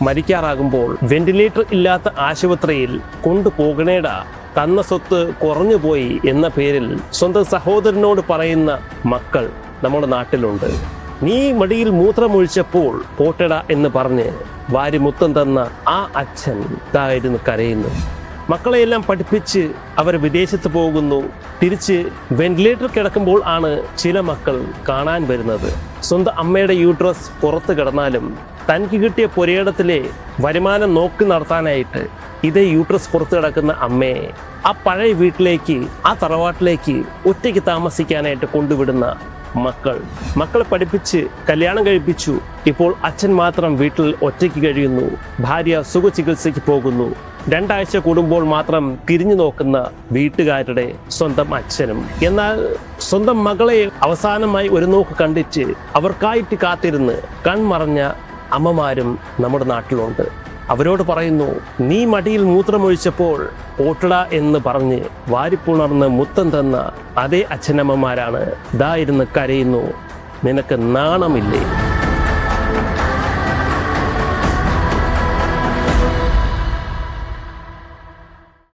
മരിക്കാറാകുമ്പോൾ ventilator ഇല്ലാത്ത ആശുപത്രിയിൽ കൊണ്ടുപോകണേടാ, തന്ന സ്വത്ത് കുറഞ്ഞുപോയി എന്ന പേരിൽ സ്വന്തം സഹോദരനോട് പറയുന്ന മക്കൾ നമ്മുടെ നാട്ടിലുണ്ട്. നീ മടിയിൽ മൂത്രമൊഴിച്ചപ്പോൾ പോട്ടട എന്ന് പറഞ്ഞ് വാരി മുത്തം തന്ന ആ അച്ഛൻ ഇതായിരുന്നു കരയുന്നു. മക്കളെയെല്ലാം പഠിപ്പിച്ച് അവർ വിദേശത്ത് പോകുന്നു. തിരിച്ച് വെന്റിലേറ്റർ കിടക്കുമ്പോൾ ആണ് ചില മക്കൾ കാണാൻ വരുന്നത്. സ്വന്തം അമ്മയുടെ യൂട്രസ് പുറത്ത് കിടന്നാലും തനിക്ക് കിട്ടിയ പുരയിടത്തിലെ വരുമാനം നോക്കി നടത്താനായിട്ട് ഇതേ യൂട്രസ് പുറത്ത് കിടക്കുന്ന അമ്മയെ ആ പഴയ വീട്ടിലേക്ക്, ആ തറവാട്ടിലേക്ക് ഒറ്റയ്ക്ക് താമസിക്കാനായിട്ട് കൊണ്ടുവിടുന്ന മക്കളെ പഠിപ്പിച്ച് കല്യാണം കഴിപ്പിച്ചു. ഇപ്പോൾ അച്ഛൻ മാത്രം വീട്ടിൽ ഒറ്റയ്ക്ക് കഴിയുന്നു. ഭാര്യ സുഖചികിത്സയ്ക്ക് പോകുന്നു. 2 ആഴ്ച കൂടുമ്പോൾ മാത്രം തിരിഞ്ഞു നോക്കുന്ന വീട്ടുകാരുടെ സ്വന്തം അച്ഛനും. എന്നാൽ സ്വന്തം മകളെ അവസാനമായി ഒരു നോക്ക് കണ്ടിട്ട് അവർക്കായിട്ട് കാത്തിരുന്ന് കൺമറഞ്ഞ അമ്മമാരും നമ്മുടെ നാട്ടിലുണ്ട്. അവരോട് പറയുന്നു, നീ മടിയിൽ മൂത്രമൊഴിച്ചപ്പോൾ പോട്ടട എന്ന് പറഞ്ഞ് വാരിപ്പുണർന്ന് മുത്തം തന്ന അതേ അച്ഛനമ്മമാരാണ് ദാ ഇരുന്ന് കരയുന്നു. നിനക്ക് നാണമില്ലേ?